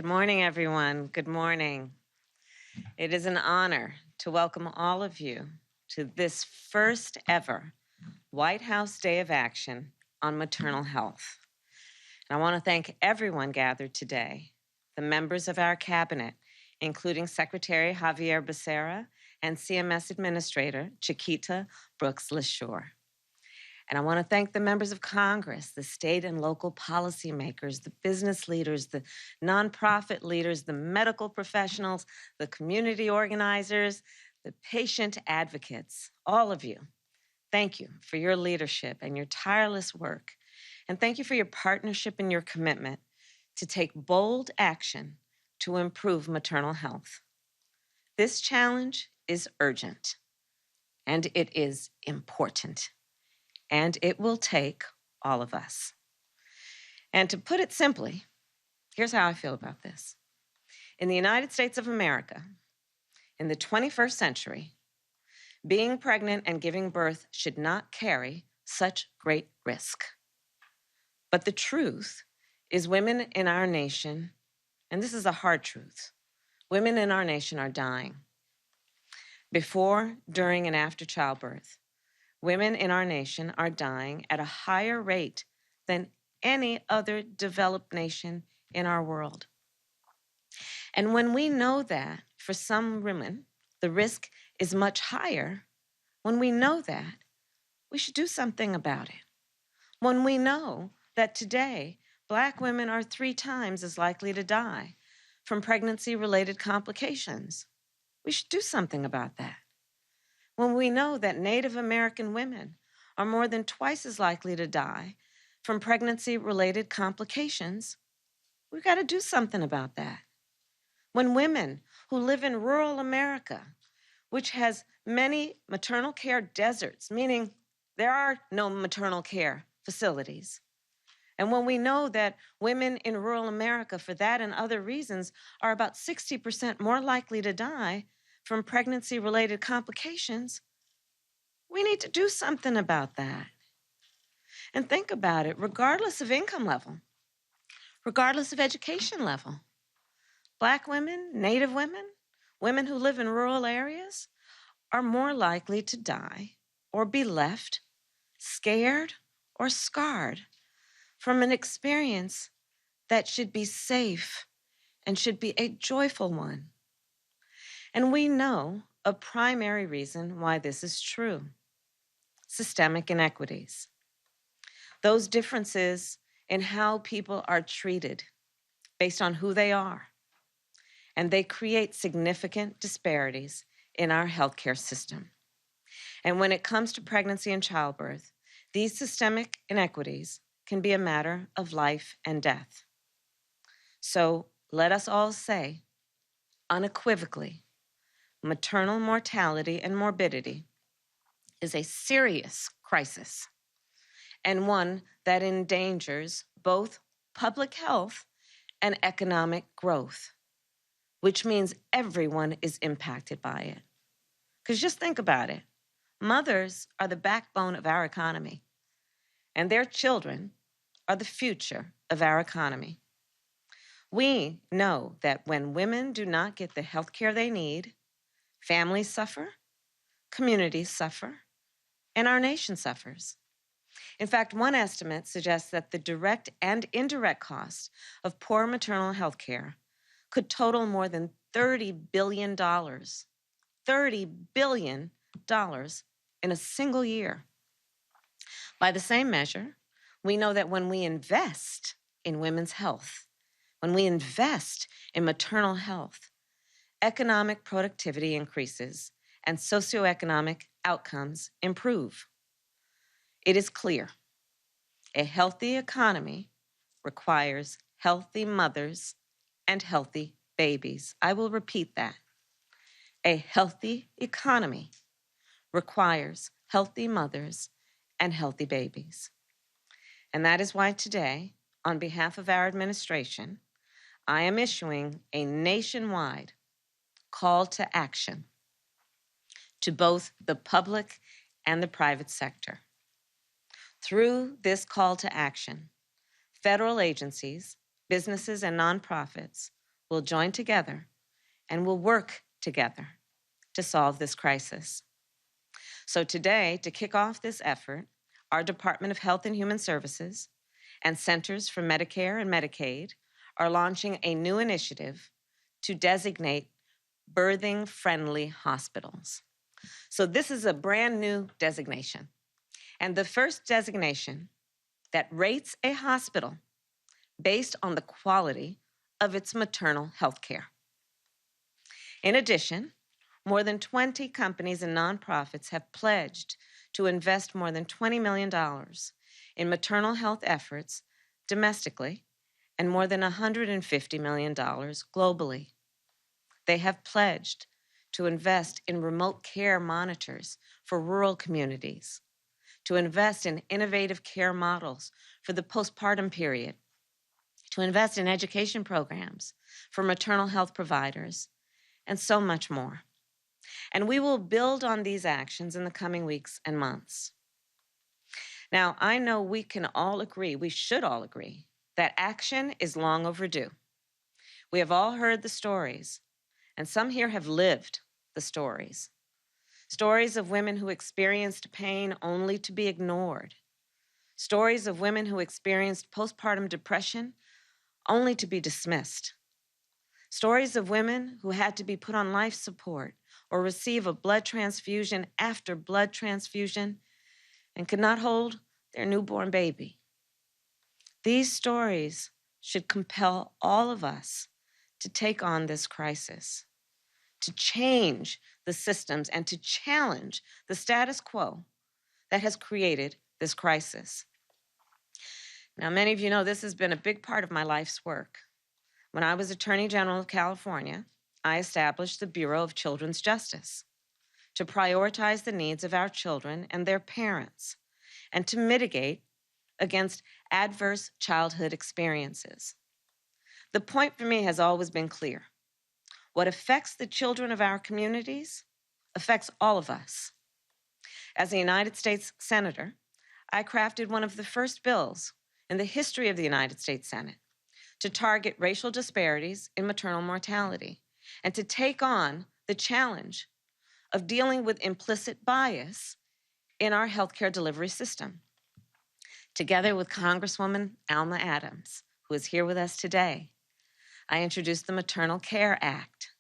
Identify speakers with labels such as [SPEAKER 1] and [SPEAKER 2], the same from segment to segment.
[SPEAKER 1] Good morning, everyone. Good morning. It is an honor to welcome all of you to this first ever White House Day of Action on Maternal Health. And I want to thank everyone gathered today, the members of our cabinet, including Secretary Javier Becerra and CMS Administrator Chiquita Brooks-LaSure. And I want to thank the members of Congress, the state and local policymakers, the business leaders, the nonprofit leaders, the medical professionals, the community organizers, the patient advocates, all of you. Thank you for your leadership and your tireless work. And thank you for your partnership and your commitment to take bold action to improve maternal health. This challenge is urgent, and it is important. And it will take all of us. And to put it simply, here's how I feel about this. In the United States of America, in the 21st century, being pregnant and giving birth should not carry such great risk. But the truth is women in our nation, and this is a hard truth, women in our nation are dying. Before, during, and after childbirth, women in our nation are dying at a higher rate than any other developed nation in our world. And when we know that for some women, the risk is much higher, when we know that, we should do something about it. When we know that today, Black women are 3 times as likely to die from pregnancy-related complications, we should do something about that. When we know that Native American women are more than twice as likely to die from pregnancy-related complications, we've got to do something about that. When women who live in rural America, which has many maternal care deserts, meaning there are no maternal care facilities, and when we know that women in rural America, for that and other reasons, are about 60% more likely to die from pregnancy-related complications, we need to do something about that. And think about it, regardless of income level, regardless of education level, Black women, Native women, women who live in rural areas are more likely to die or be left scared or scarred from an experience that should be safe and should be a joyful one. And we know a primary reason why this is true: systemic inequities. Those differences in how people are treated based on who they are. And they create significant disparities in our healthcare system. And when it comes to pregnancy and childbirth, these systemic inequities can be a matter of life and death. So let us all say, unequivocally, maternal mortality and morbidity is a serious crisis and one that endangers both public health and economic growth, which means everyone is impacted by it. Because just think about it. Mothers are the backbone of our economy, and their children are the future of our economy. We know that when women do not get the health care they need, families suffer, communities suffer, and our nation suffers. In fact, one estimate suggests that the direct and indirect costs of poor maternal health care could total more than $30 billion. $30 billion in a single year. By the same measure, we know that when we invest in women's health, when we invest in maternal health, economic productivity increases and socioeconomic outcomes improve. It is clear, a healthy economy requires healthy mothers and healthy babies. I will repeat that. A healthy economy requires healthy mothers and healthy babies. And that is why today, on behalf of our administration, I am issuing a nationwide call to action to both the public and the private sector. Through this call to action, federal agencies, businesses, and nonprofits will join together and will work together to solve this crisis. So today, to kick off this effort, our Department of Health and Human Services and Centers for Medicare and Medicaid are launching a new initiative to designate birthing-friendly hospitals. So this is a brand new designation, and the first designation that rates a hospital based on the quality of its maternal health care. In addition, more than 20 companies and nonprofits have pledged to invest more than $20 million in maternal health efforts domestically and more than $150 million globally. They have pledged to invest in remote care monitors for rural communities, to invest in innovative care models for the postpartum period, to invest in education programs for maternal health providers, and so much more. And we will build on these actions in the coming weeks and months. Now, I know we can all agree, we should all agree, that action is long overdue. We have all heard the stories, and some here have lived the stories. Stories of women who experienced pain only to be ignored. Stories of women who experienced postpartum depression only to be dismissed. Stories of women who had to be put on life support or receive a blood transfusion after blood transfusion and could not hold their newborn baby. These stories should compel all of us to take on this crisis, to change the systems and to challenge the status quo that has created this crisis. Now, many of you know this has been a big part of my life's work. When I was Attorney General of California, I established the Bureau of Children's Justice to prioritize the needs of our children and their parents and to mitigate against adverse childhood experiences. The point for me has always been clear. What affects the children of our communities affects all of us. As a United States Senator, I crafted one of the first bills in the history of the United States Senate to target racial disparities in maternal mortality and to take on the challenge of dealing with implicit bias in our healthcare delivery system. Together with Congresswoman Alma Adams, who is here with us today, I introduced the Maternal Care Act.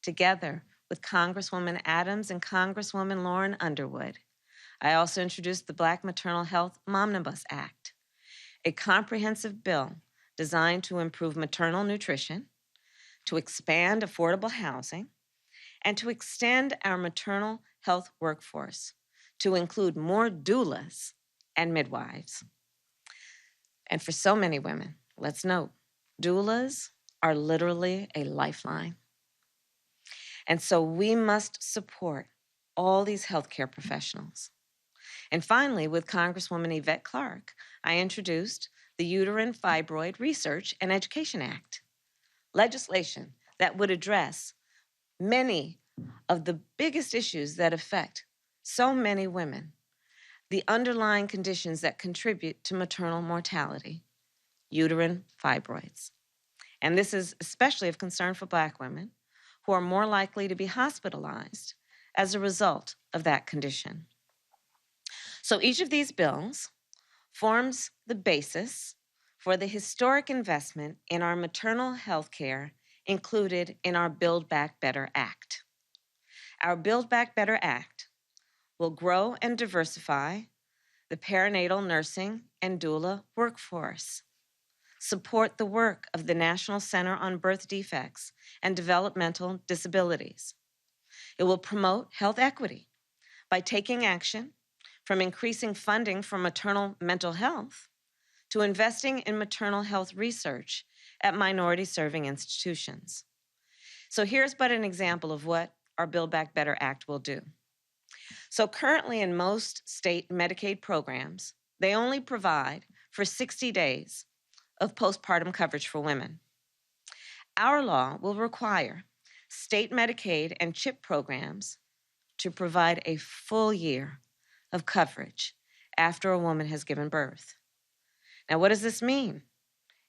[SPEAKER 1] Together with Congresswoman Adams and Congresswoman Lauren Underwood, I also introduced the Black Maternal Health Momnibus Act, a comprehensive bill designed to improve maternal nutrition, to expand affordable housing, and to extend our maternal health workforce to include more doulas and midwives. And for so many women, let's note, doulas are literally a lifeline. And so we must support all these healthcare professionals. And finally, with Congresswoman Yvette Clarke, I introduced the Uterine Fibroid Research and Education Act, legislation that would address many of the biggest issues that affect so many women, the underlying conditions that contribute to maternal mortality, uterine fibroids. And this is especially of concern for Black women who are more likely to be hospitalized as a result of that condition. So each of these bills forms the basis for the historic investment in our maternal health care included in our Build Back Better Act. Our Build Back Better Act will grow and diversify the perinatal nursing and doula workforce, support the work of the National Center on Birth Defects and Developmental Disabilities. It will promote health equity by taking action from increasing funding for maternal mental health to investing in maternal health research at minority-serving institutions. So here's but an example of what our Build Back Better Act will do. So currently in most state Medicaid programs, they only provide for 60 days of postpartum coverage for women. Our law will require state Medicaid and CHIP programs to provide a full year of coverage after a woman has given birth. Now, what does this mean?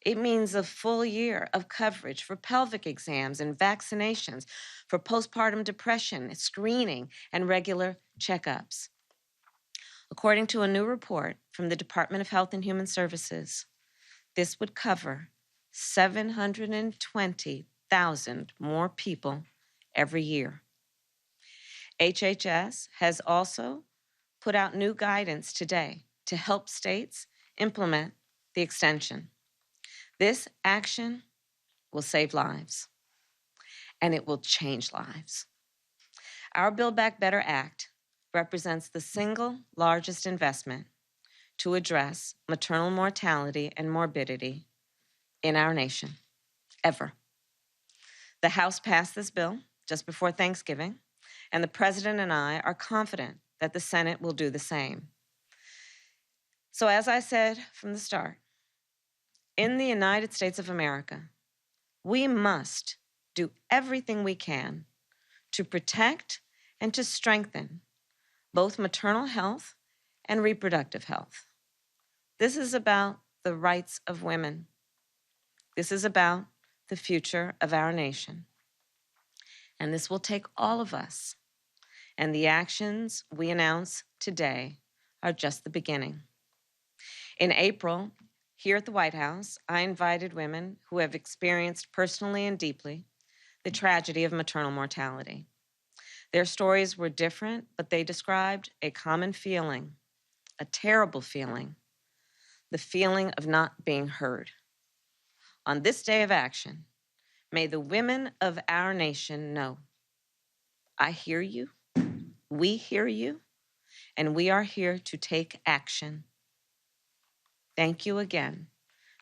[SPEAKER 1] It means a full year of coverage for pelvic exams and vaccinations, for postpartum depression, screening, and regular checkups. According to a new report from the Department of Health and Human Services, this would cover 720,000 more people every year. HHS has also put out new guidance today to help states implement the extension. This action will save lives, and it will change lives. Our Build Back Better Act represents the single largest investment to address maternal mortality and morbidity in our nation, ever. The House passed this bill just before Thanksgiving, and the President and I are confident that the Senate will do the same. So as I said from the start, in the United States of America, we must do everything we can to protect and to strengthen both maternal health and reproductive health. This is about the rights of women. This is about the future of our nation. And this will take all of us. And the actions we announce today are just the beginning. In April, here at the White House, I invited women who have experienced personally and deeply the tragedy of maternal mortality. Their stories were different, but they described a common feeling, a terrible feeling, the feeling of not being heard. On this day of action, may the women of our nation know, I hear you, we hear you, and we are here to take action. Thank you again.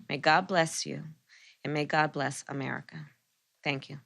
[SPEAKER 1] May God bless you, and may God bless America. Thank you.